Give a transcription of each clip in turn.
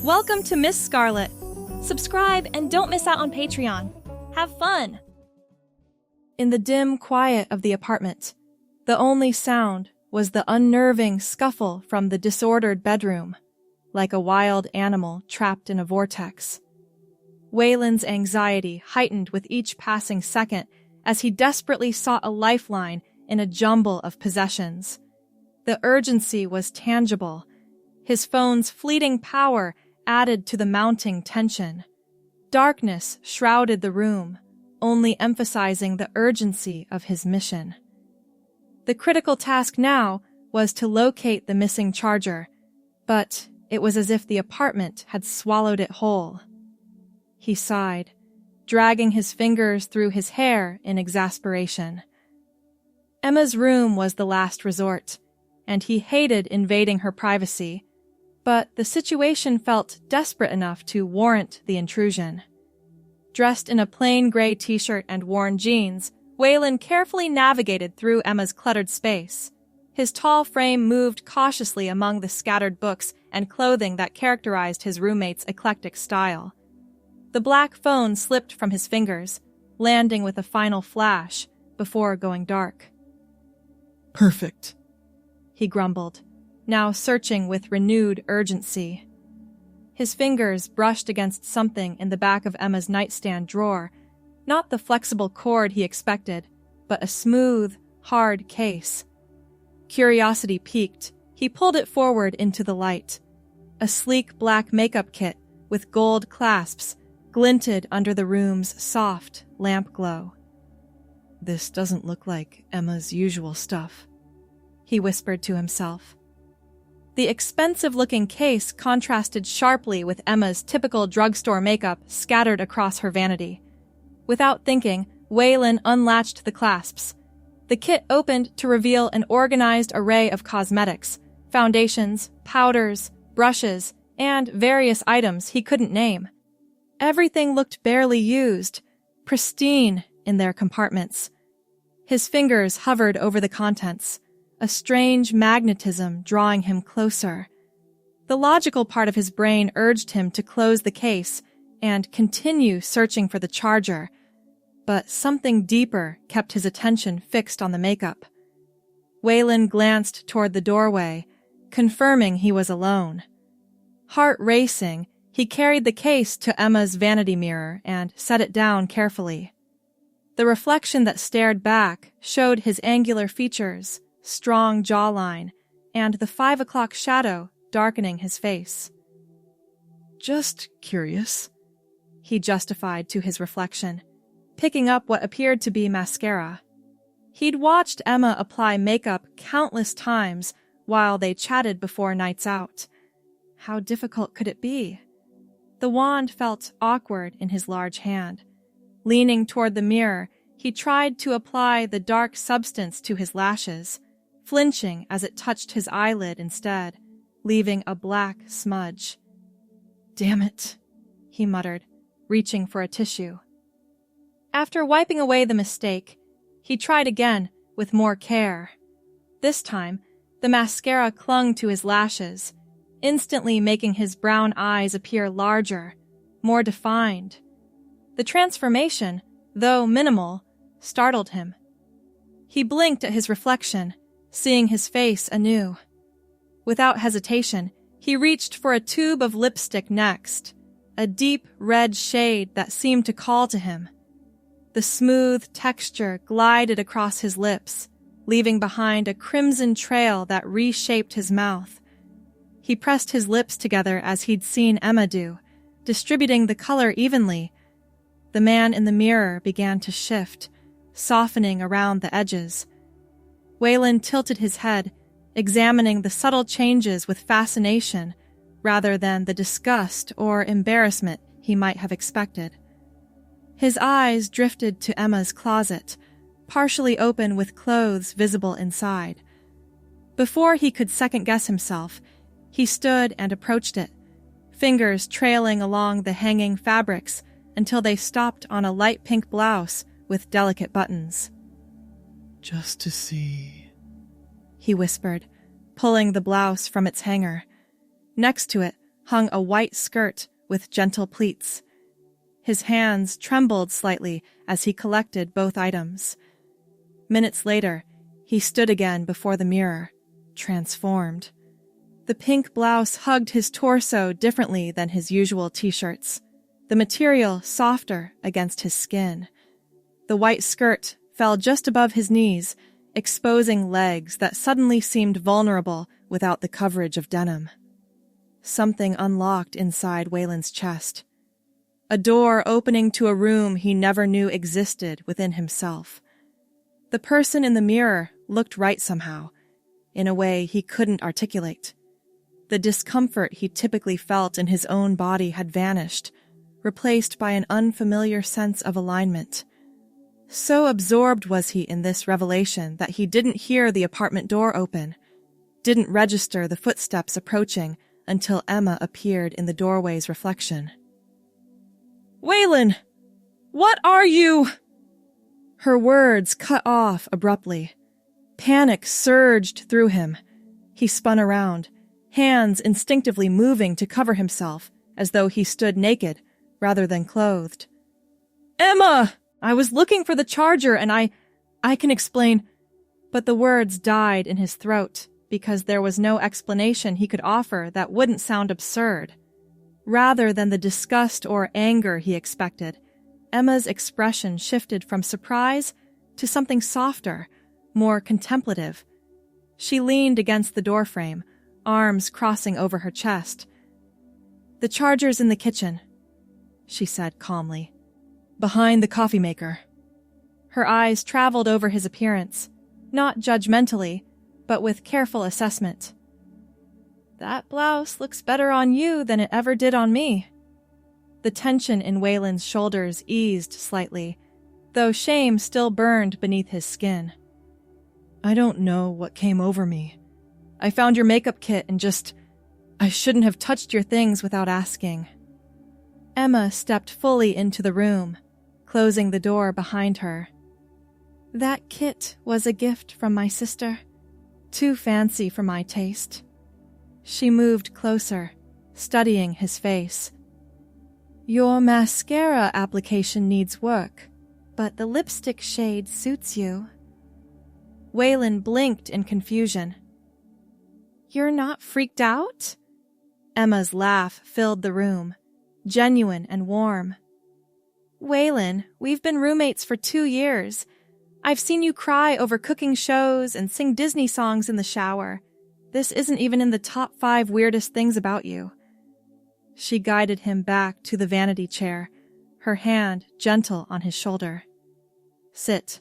Welcome to Miss Scarlett. Subscribe and don't miss out on Patreon. Have fun! In the dim quiet of the apartment, the only sound was the unnerving scuffle from the disordered bedroom, like a wild animal trapped in a vortex. Waylon's anxiety heightened with each passing second as he desperately sought a lifeline in a jumble of possessions. The urgency was tangible. His phone's fleeting power added to the mounting tension. Darkness shrouded the room, only emphasizing the urgency of his mission. The critical task now was to locate the missing charger, but it was as if the apartment had swallowed it whole. He sighed, dragging his fingers through his hair in exasperation. Emma's room was the last resort, and he hated invading her privacy, but the situation felt desperate enough to warrant the intrusion. Dressed in a plain gray t-shirt and worn jeans, Waylon carefully navigated through Emma's cluttered space. His tall frame moved cautiously among the scattered books and clothing that characterized his roommate's eclectic style. The black phone slipped from his fingers, landing with a final flash before going dark. Perfect, he grumbled, now searching with renewed urgency. His fingers brushed against something in the back of Emma's nightstand drawer, not the flexible cord he expected, but a smooth, hard case. Curiosity piqued, he pulled it forward into the light. A sleek black makeup kit with gold clasps glinted under the room's soft lamp glow. This doesn't look like Emma's usual stuff, he whispered to himself. The expensive-looking case contrasted sharply with Emma's typical drugstore makeup scattered across her vanity. Without thinking, Waylon unlatched the clasps. The kit opened to reveal an organized array of cosmetics, foundations, powders, brushes, and various items he couldn't name. Everything looked barely used, pristine in their compartments. His fingers hovered over the contents, a strange magnetism drawing him closer. The logical part of his brain urged him to close the case and continue searching for the charger, but something deeper kept his attention fixed on the makeup. Waylon glanced toward the doorway, confirming he was alone. Heart racing, he carried the case to Emma's vanity mirror and set it down carefully. The reflection that stared back showed his angular features, strong jawline, and the 5 o'clock shadow darkening his face. Just curious, he justified to his reflection, picking up what appeared to be mascara. He'd watched Emma apply makeup countless times while they chatted before nights out. How difficult could it be? The wand felt awkward in his large hand. Leaning toward the mirror, he tried to apply the dark substance to his lashes, flinching as it touched his eyelid instead, leaving a black smudge. Damn it, he muttered, reaching for a tissue. After wiping away the mistake, he tried again with more care. This time, the mascara clung to his lashes, instantly making his brown eyes appear larger, more defined. The transformation, though minimal, startled him. He blinked at his reflection, seeing his face anew. Without hesitation, he reached for a tube of lipstick next, a deep red shade that seemed to call to him. The smooth texture glided across his lips, leaving behind a crimson trail that reshaped his mouth. He pressed his lips together as he'd seen Emma do, distributing the color evenly. The man in the mirror began to shift, softening around the edges. Waylon tilted his head, examining the subtle changes with fascination rather than the disgust or embarrassment he might have expected. His eyes drifted to Emma's closet, partially open with clothes visible inside. Before he could second-guess himself, he stood and approached it, fingers trailing along the hanging fabrics until they stopped on a light pink blouse with delicate buttons. Just to see, he whispered, pulling the blouse from its hanger. Next to it hung a white skirt with gentle pleats. His hands trembled slightly as he collected both items. Minutes later, he stood again before the mirror, transformed. The pink blouse hugged his torso differently than his usual t-shirts, the material softer against his skin. The white skirt fell just above his knees, exposing legs that suddenly seemed vulnerable without the coverage of denim. Something unlocked inside Waylon's chest. A door opening to a room he never knew existed within himself. The person in the mirror looked right somehow, in a way he couldn't articulate. The discomfort he typically felt in his own body had vanished, replaced by an unfamiliar sense of alignment. So absorbed was he in this revelation that he didn't hear the apartment door open, didn't register the footsteps approaching until Emma appeared in the doorway's reflection. "Waylon! What are you?" Her words cut off abruptly. Panic surged through him. He spun around, hands instinctively moving to cover himself, as though he stood naked rather than clothed. "Emma! I was looking for the charger and I can explain." But the words died in his throat because there was no explanation he could offer that wouldn't sound absurd. Rather than the disgust or anger he expected, Emma's expression shifted from surprise to something softer, more contemplative. She leaned against the doorframe, arms crossing over her chest. "The charger's in the kitchen," she said calmly. "Behind the coffee maker." Her eyes traveled over his appearance, not judgmentally, but with careful assessment. "That blouse looks better on you than it ever did on me." The tension in Waylon's shoulders eased slightly, though shame still burned beneath his skin. "I don't know what came over me. I found your makeup kit and I shouldn't have touched your things without asking." Emma stepped fully into the room, closing the door behind her. "That kit was a gift from my sister. Too fancy for my taste." She moved closer, studying his face. "Your mascara application needs work, but the lipstick shade suits you." Waylon blinked in confusion. "You're not freaked out?" Emma's laugh filled the room, genuine and warm. "Waylon, we've been roommates for 2 years. I've seen you cry over cooking shows and sing Disney songs in the shower. This isn't even in the top 5 weirdest things about you." She guided him back to the vanity chair, her hand gentle on his shoulder. "Sit.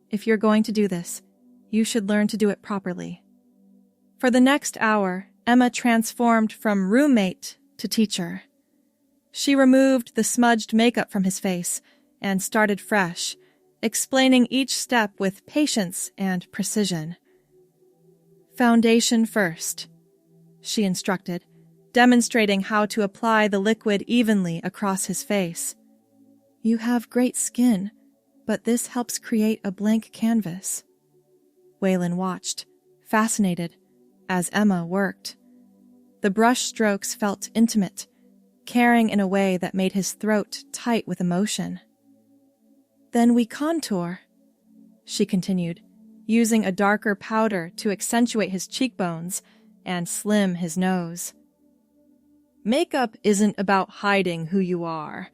If you're going to do this, you should learn to do it properly." For the next hour, Emma transformed from roommate to teacher. She removed the smudged makeup from his face and started fresh, explaining each step with patience and precision. "Foundation first," she instructed, demonstrating how to apply the liquid evenly across his face. "You have great skin, but this helps create a blank canvas." Waylon watched, fascinated, as Emma worked. The brush strokes felt intimate, caring in a way that made his throat tight with emotion. "Then we contour," she continued, using a darker powder to accentuate his cheekbones and slim his nose. "Makeup isn't about hiding who you are.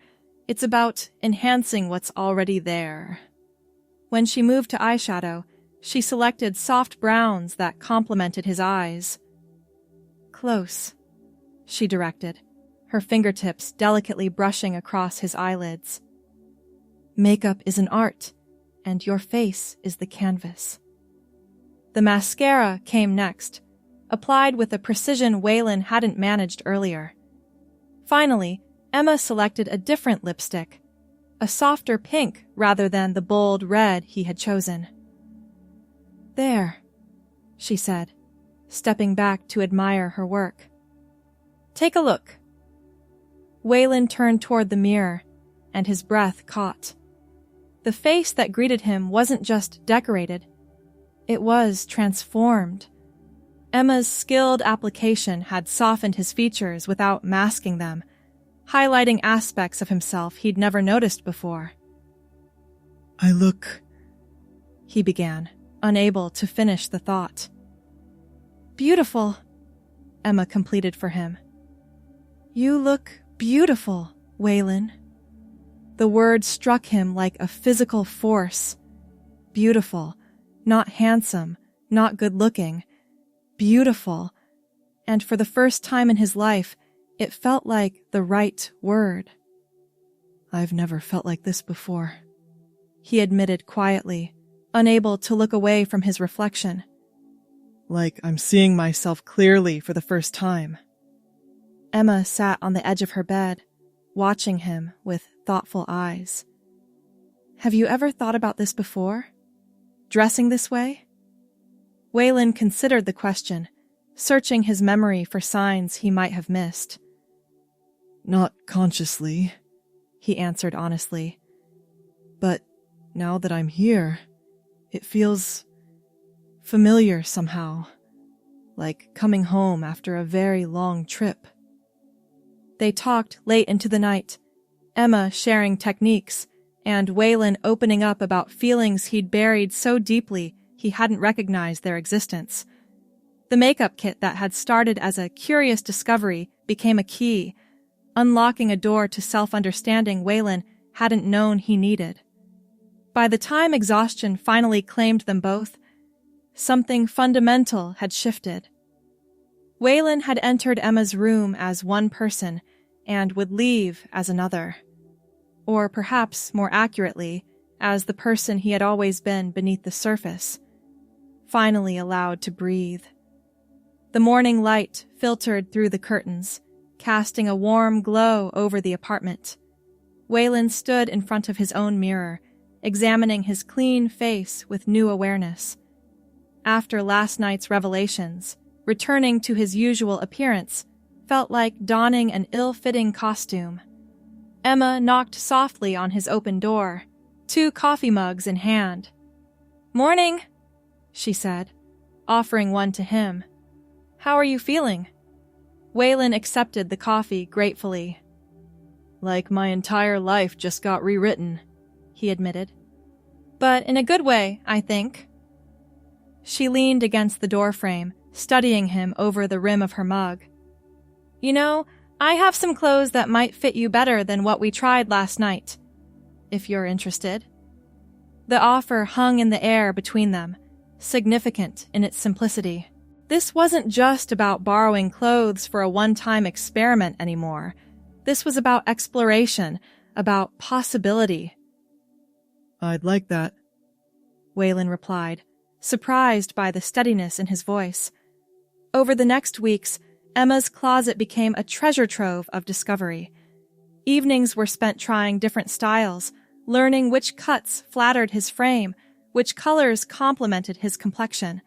It's about enhancing what's already there." When she moved to eyeshadow, she selected soft browns that complemented his eyes. "Close," she directed, her fingertips delicately brushing across his eyelids. "Makeup is an art, and your face is the canvas." The mascara came next, applied with a precision Waylon hadn't managed earlier. Finally, Emma selected a different lipstick, a softer pink rather than the bold red he had chosen. "There," she said, stepping back to admire her work. "Take a look." Waylon turned toward the mirror, and his breath caught. The face that greeted him wasn't just decorated. It was transformed. Emma's skilled application had softened his features without masking them, highlighting aspects of himself he'd never noticed before. I look... he began, unable to finish the thought. Beautiful, Emma completed for him. You look beautiful, Waylon. The word struck him like a physical force. Beautiful, not handsome, not good-looking. Beautiful, and for the first time in his life, it felt like the right word. I've never felt like this before, he admitted quietly, unable to look away from his reflection. Like I'm seeing myself clearly for the first time. Emma sat on the edge of her bed, watching him with thoughtful eyes. Have you ever thought about this before? Dressing this way? Waylon considered the question, searching his memory for signs he might have missed. Not consciously, he answered honestly. But now that I'm here, it feels familiar somehow, like coming home after a very long trip. They talked late into the night, Emma sharing techniques, and Waylon opening up about feelings he'd buried so deeply he hadn't recognized their existence. The makeup kit that had started as a curious discovery became a key, unlocking a door to self-understanding Waylon hadn't known he needed. By the time exhaustion finally claimed them both, something fundamental had shifted. Waylon had entered Emma's room as one person and would leave as another. Or perhaps, more accurately, as the person he had always been beneath the surface, finally allowed to breathe. The morning light filtered through the curtains, casting a warm glow over the apartment. Waylon stood in front of his own mirror, examining his clean face with new awareness. After last night's revelations, returning to his usual appearance felt like donning an ill-fitting costume. Emma knocked softly on his open door, 2 coffee mugs in hand. "Morning," she said, offering one to him. "How are you feeling?" Waylon accepted the coffee gratefully. Like my entire life just got rewritten, he admitted. But in a good way, I think. She leaned against the doorframe, studying him over the rim of her mug. You know, I have some clothes that might fit you better than what we tried last night, if you're interested. The offer hung in the air between them, significant in its simplicity. This wasn't just about borrowing clothes for a one-time experiment anymore. This was about exploration, about possibility. I'd like that, Waylon replied, surprised by the steadiness in his voice. Over the next weeks, Emma's closet became a treasure trove of discovery. Evenings were spent trying different styles, learning which cuts flattered his frame, which colors complemented his complexion.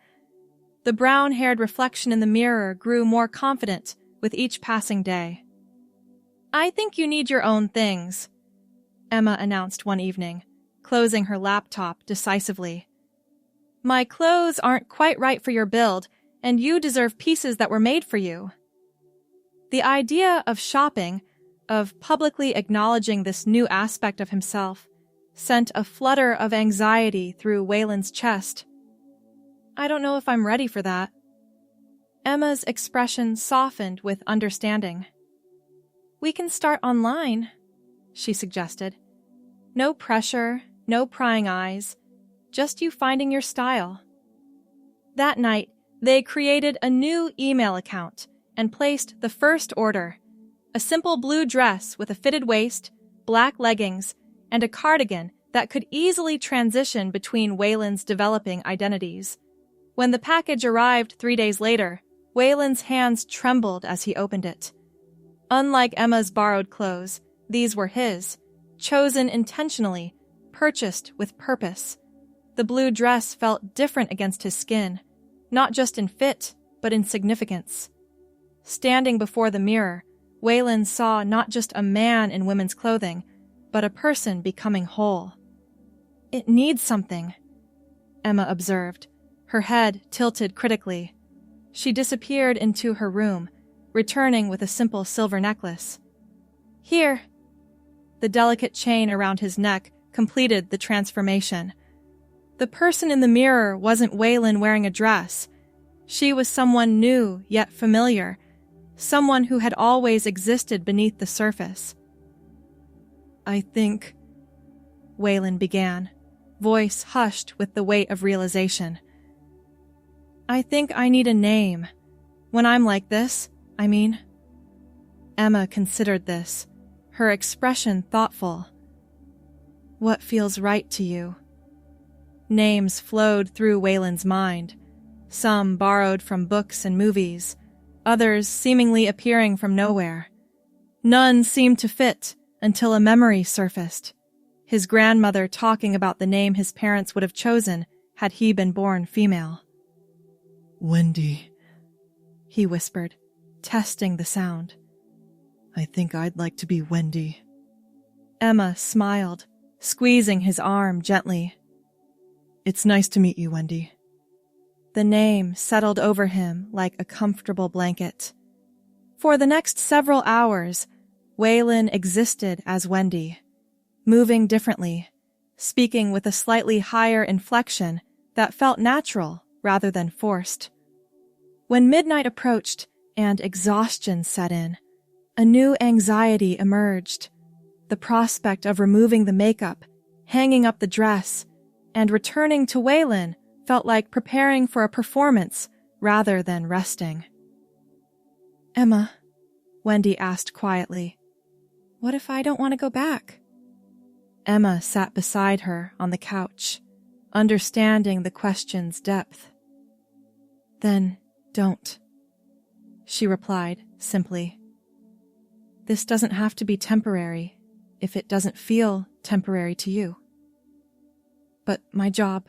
The brown-haired reflection in the mirror grew more confident with each passing day. I think you need your own things, Emma announced one evening, closing her laptop decisively. My clothes aren't quite right for your build, and you deserve pieces that were made for you. The idea of shopping, of publicly acknowledging this new aspect of himself, sent a flutter of anxiety through Waylon's chest. I don't know if I'm ready for that. Emma's expression softened with understanding. We can start online, she suggested. No pressure, no prying eyes, just you finding your style. That night, they created a new email account and placed the first order, a simple blue dress with a fitted waist, black leggings, and a cardigan that could easily transition between Waylon's developing identities. When the package arrived 3 days later, Waylon's hands trembled as he opened it. Unlike Emma's borrowed clothes, these were his, chosen intentionally, purchased with purpose. The blue dress felt different against his skin, not just in fit, but in significance. Standing before the mirror, Waylon saw not just a man in women's clothing, but a person becoming whole. It needs something, Emma observed, her head tilted critically. She disappeared into her room, returning with a simple silver necklace. Here. The delicate chain around his neck completed the transformation. The person in the mirror wasn't Waylon wearing a dress. She was someone new yet familiar, someone who had always existed beneath the surface. I think, Waylon began, voice hushed with the weight of realization. I think I need a name. When I'm like this, I mean. Emma considered this, her expression thoughtful. What feels right to you? Names flowed through Waylon's mind, some borrowed from books and movies, others seemingly appearing from nowhere. None seemed to fit until a memory surfaced, his grandmother talking about the name his parents would have chosen had he been born female. Wendy, he whispered, testing the sound. I think I'd like to be Wendy. Emma smiled, squeezing his arm gently. It's nice to meet you, Wendy. The name settled over him like a comfortable blanket. For the next several hours, Waylon existed as Wendy, moving differently, speaking with a slightly higher inflection that felt natural rather than forced. When midnight approached and exhaustion set in, a new anxiety emerged. The prospect of removing the makeup, hanging up the dress, and returning to Waylon felt like preparing for a performance rather than resting. Emma, Wendy asked quietly, what if I don't want to go back? Emma sat beside her on the couch, understanding the question's depth. Then don't, she replied simply. This doesn't have to be temporary if it doesn't feel temporary to you. But my job,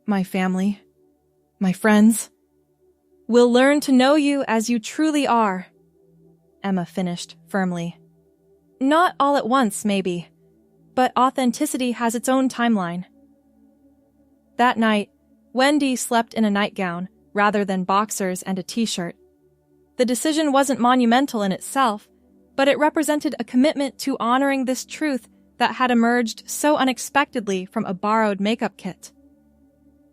my family, my friends, will learn to know you as you truly are, Emma finished firmly. Not all at once, maybe, but authenticity has its own timeline. That night, Wendy slept in a nightgown rather than boxers and a t-shirt. The decision wasn't monumental in itself, but it represented a commitment to honoring this truth that had emerged so unexpectedly from a borrowed makeup kit.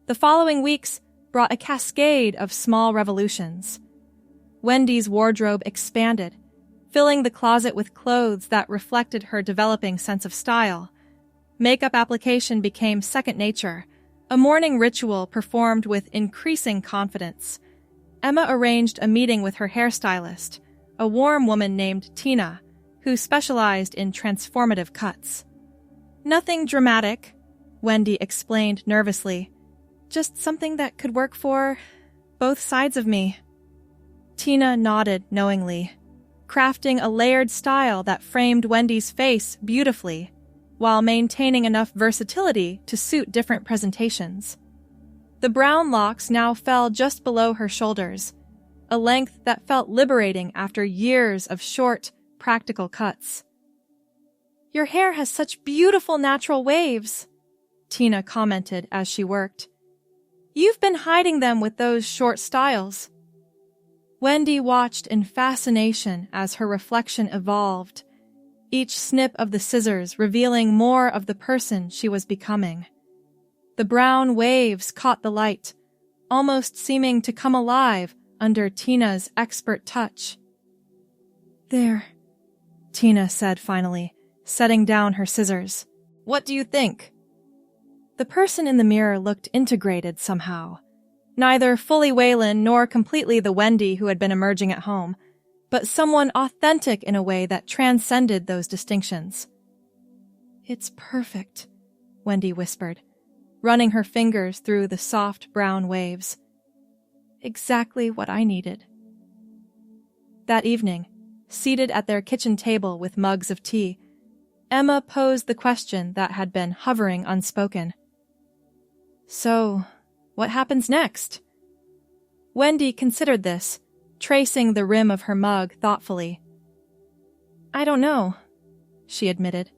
The following weeks brought a cascade of small revolutions. Wendy's wardrobe expanded, filling the closet with clothes that reflected her developing sense of style. Makeup application became second nature, a morning ritual performed with increasing confidence. Emma arranged a meeting with her hairstylist, a warm woman named Tina, who specialized in transformative cuts. Nothing dramatic, Wendy explained nervously. Just something that could work for both sides of me. Tina nodded knowingly, crafting a layered style that framed Wendy's face beautifully, while maintaining enough versatility to suit different presentations. The brown locks now fell just below her shoulders, a length that felt liberating after years of short, practical cuts. Your hair has such beautiful natural waves, Tina commented as she worked. You've been hiding them with those short styles. Wendy watched in fascination as her reflection evolved, each snip of the scissors revealing more of the person she was becoming. The brown waves caught the light, almost seeming to come alive under Tina's expert touch. There, Tina said finally, setting down her scissors. What do you think? The person in the mirror looked integrated somehow. Neither fully Waylon nor completely the Wendy who had been emerging at home, but someone authentic in a way that transcended those distinctions. It's perfect, Wendy whispered, running her fingers through the soft brown waves. Exactly what I needed. That evening, seated at their kitchen table with mugs of tea, Emma posed the question that had been hovering unspoken. So, what happens next? Wendy considered this, tracing the rim of her mug thoughtfully. I don't know, she admitted.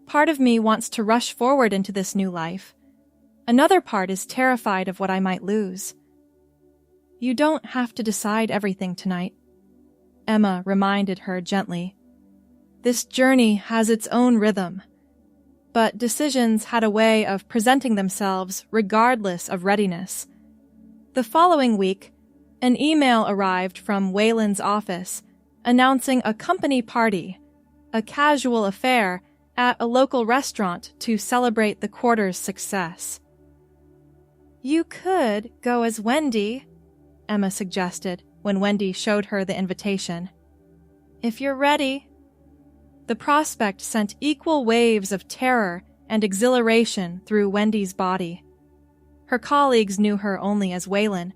Part of me wants to rush forward into this new life. Another part is terrified of what I might lose. You don't have to decide everything tonight, Emma reminded her gently. This journey has its own rhythm, but decisions had a way of presenting themselves regardless of readiness. The following week, an email arrived from Wayland's office announcing a company party, a casual affair at a local restaurant to celebrate the quarter's success. You could go as Wendy, Emma suggested when Wendy showed her the invitation. If you're ready. The prospect sent equal waves of terror and exhilaration through Wendy's body. Her colleagues knew her only as Wayland,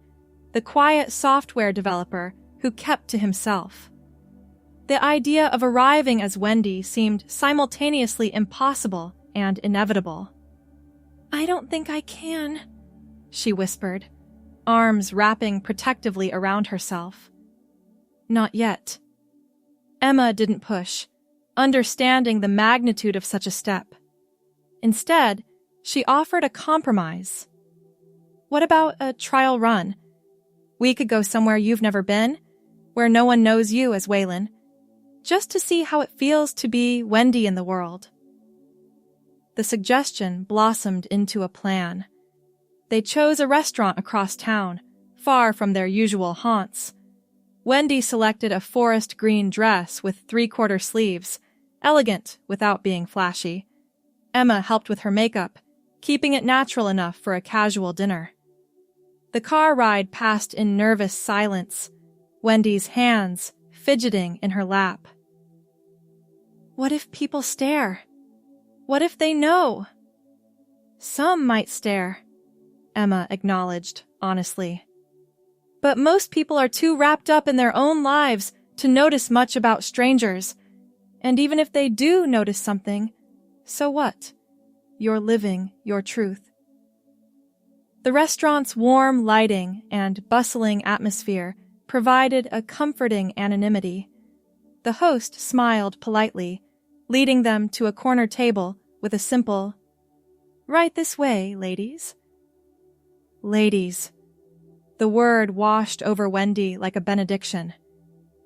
the quiet software developer who kept to himself. The idea of arriving as Wendy seemed simultaneously impossible and inevitable. I don't think I can, she whispered, arms wrapping protectively around herself. Not yet. Emma didn't push, understanding the magnitude of such a step. Instead, she offered a compromise. What about a trial run? We could go somewhere you've never been, where no one knows you as Wayland, just to see how it feels to be Wendy in the world. The suggestion blossomed into a plan. They chose a restaurant across town, far from their usual haunts. Wendy selected a forest green dress with three-quarter sleeves, elegant without being flashy. Emma helped with her makeup, keeping it natural enough for a casual dinner. The car ride passed in nervous silence, Wendy's hands fidgeting in her lap. What if people stare? What if they know? Some might stare, Emma acknowledged honestly. But most people are too wrapped up in their own lives to notice much about strangers. And even if they do notice something, so what? You're living your truth. The restaurant's warm lighting and bustling atmosphere provided a comforting anonymity. The host smiled politely, leading them to a corner table with a simple, "Right this way, ladies." Ladies. The word washed over Wendy like a benediction.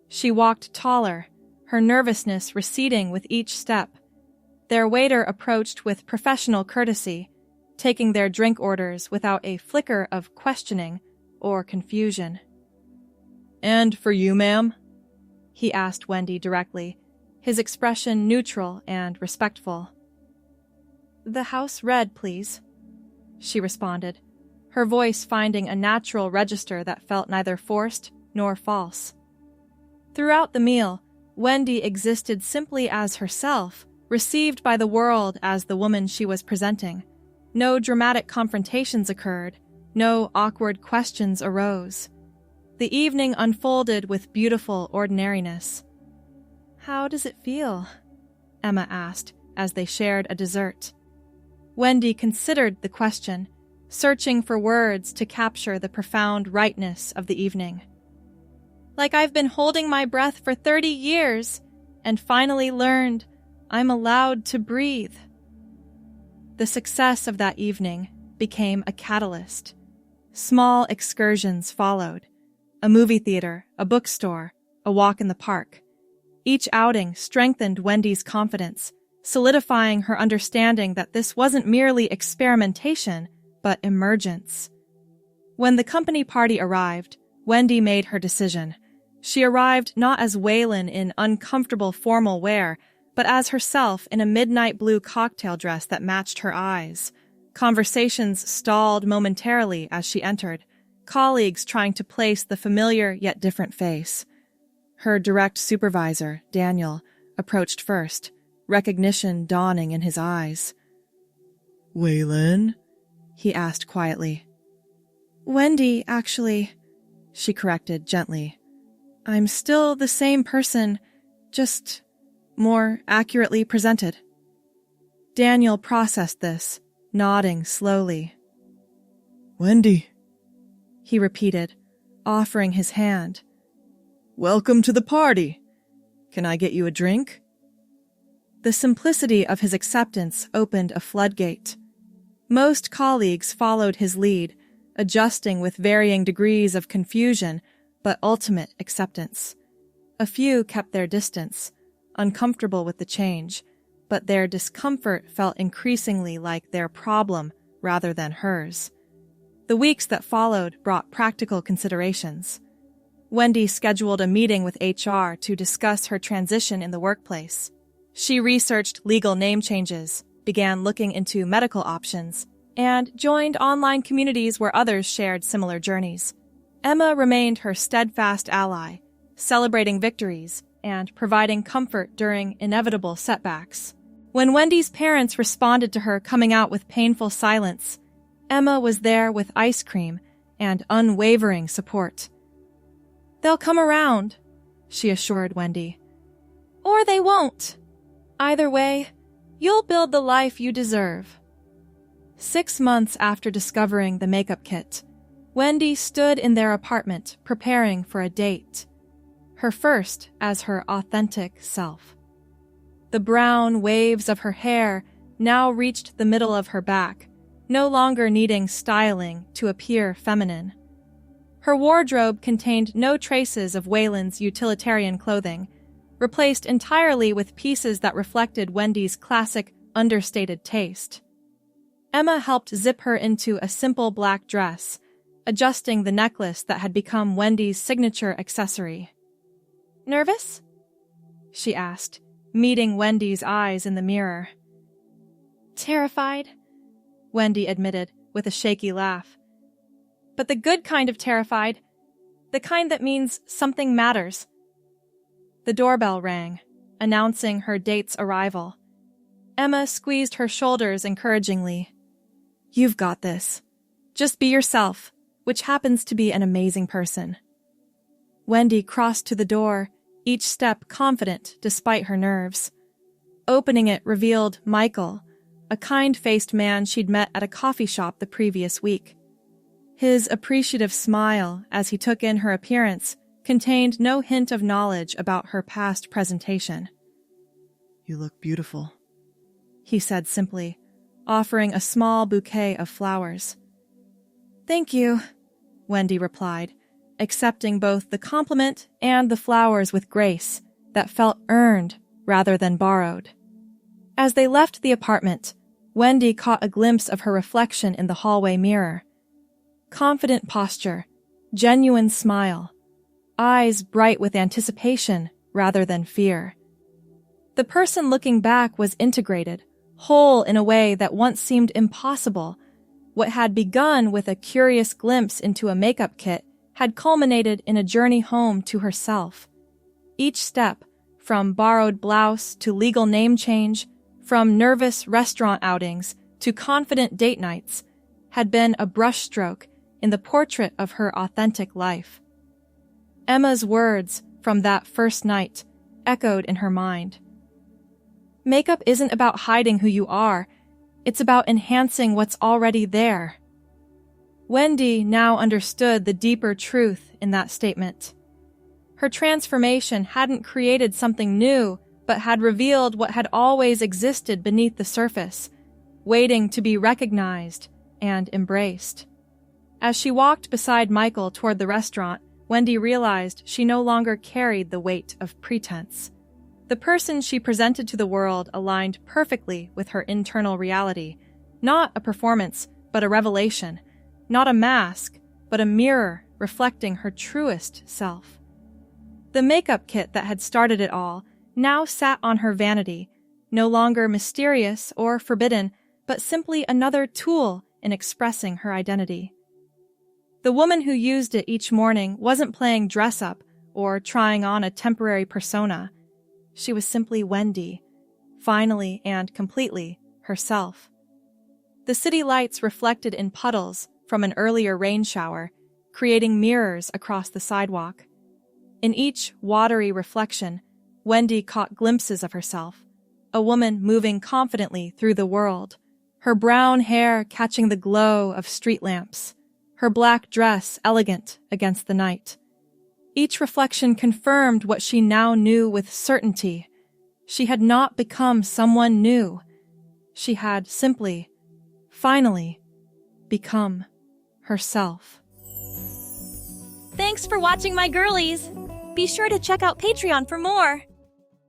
She walked taller, her nervousness receding with each step. Their waiter approached with professional courtesy, taking their drink orders without a flicker of questioning or confusion. "And for you, ma'am?" he asked Wendy directly, his expression neutral and respectful. "The house red, please," she responded, her voice finding a natural register that felt neither forced nor false. Throughout the meal, Wendy existed simply as herself, received by the world as the woman she was presenting. No dramatic confrontations occurred, no awkward questions arose. The evening unfolded with beautiful ordinariness. "How does it feel?" Emma asked as they shared a dessert. Wendy considered the question, searching for words to capture the profound rightness of the evening. "Like I've been holding my breath for 30 years and finally learned I'm allowed to breathe." The success of that evening became a catalyst. Small excursions followed. A movie theater, a bookstore, a walk in the park. Each outing strengthened Wendy's confidence, solidifying her understanding that this wasn't merely experimentation, but emergence. When the company party arrived, Wendy made her decision. She arrived not as Wayland in uncomfortable formal wear, but as herself in a midnight blue cocktail dress that matched her eyes. Conversations stalled momentarily as she entered, colleagues trying to place the familiar yet different face. Her direct supervisor, Daniel, approached first, recognition dawning in his eyes. "Wayland?" he asked quietly. "Wendy, actually," she corrected gently. "I'm still the same person, just more accurately presented." Daniel processed this, nodding slowly. "Wendy," he repeated, offering his hand. "Welcome to the party. Can I get you a drink?" The simplicity of his acceptance opened a floodgate. Most colleagues followed his lead, adjusting with varying degrees of confusion but ultimate acceptance. A few kept their distance, uncomfortable with the change, but their discomfort felt increasingly like their problem rather than hers. The weeks that followed brought practical considerations. Wendy scheduled a meeting with HR to discuss her transition in the workplace. She researched legal name changes, began looking into medical options, and joined online communities where others shared similar journeys. Emma remained her steadfast ally, celebrating victories and providing comfort during inevitable setbacks. When Wendy's parents responded to her coming out with painful silence, Emma was there with ice cream and unwavering support. "They'll come around," she assured Wendy. "Or they won't. Either way, you'll build the life you deserve." 6 months after discovering the makeup kit, Wendy stood in their apartment preparing for a date. Her first as her authentic self. The brown waves of her hair now reached the middle of her back, no longer needing styling to appear feminine. Her wardrobe contained no traces of Wayland's utilitarian clothing, replaced entirely with pieces that reflected Wendy's classic, understated taste. Emma helped zip her into a simple black dress, adjusting the necklace that had become Wendy's signature accessory. "Nervous?" she asked, meeting Wendy's eyes in the mirror. "Terrified," Wendy admitted with a shaky laugh. "But the good kind of terrified, the kind that means something matters." The doorbell rang, announcing her date's arrival. Emma squeezed her shoulders encouragingly. "You've got this. Just be yourself," which happens to be an amazing person. Wendy crossed to the door, each step confident despite her nerves. Opening it revealed Michael, a kind-faced man she'd met at a coffee shop the previous week. His appreciative smile as he took in her appearance contained no hint of knowledge about her past presentation. "You look beautiful," he said simply, offering a small bouquet of flowers. "Thank you," Wendy replied, accepting both the compliment and the flowers with grace that felt earned rather than borrowed. As they left the apartment, Wendy caught a glimpse of her reflection in the hallway mirror. Confident posture, genuine smile, eyes bright with anticipation rather than fear. The person looking back was integrated, whole in a way that once seemed impossible. What had begun with a curious glimpse into a makeup kit had culminated in a journey home to herself. Each step, from borrowed blouse to legal name change, from nervous restaurant outings to confident date nights, had been a brushstroke in the portrait of her authentic life. Emma's words from that first night echoed in her mind. Makeup isn't about hiding who you are, it's about enhancing what's already there. Wendy now understood the deeper truth in that statement. Her transformation hadn't created something new, but had revealed what had always existed beneath the surface, waiting to be recognized and embraced. As she walked beside Michael toward the restaurant, Wendy realized she no longer carried the weight of pretense. The person she presented to the world aligned perfectly with her internal reality, not a performance, but a revelation, not a mask, but a mirror reflecting her truest self. The makeup kit that had started it all now sat on her vanity, no longer mysterious or forbidden, but simply another tool in expressing her identity. The woman who used it each morning wasn't playing dress-up or trying on a temporary persona. She was simply Wendy, finally and completely herself. The city lights reflected in puddles from an earlier rain shower, creating mirrors across the sidewalk. In each watery reflection, Wendy caught glimpses of herself, a woman moving confidently through the world, her brown hair catching the glow of street lamps, her black dress elegant against the night. Each reflection confirmed what she now knew with certainty. She had not become someone new. She had simply, finally, become herself. Thanks for watching, my girlies! Be sure to check out Patreon for more!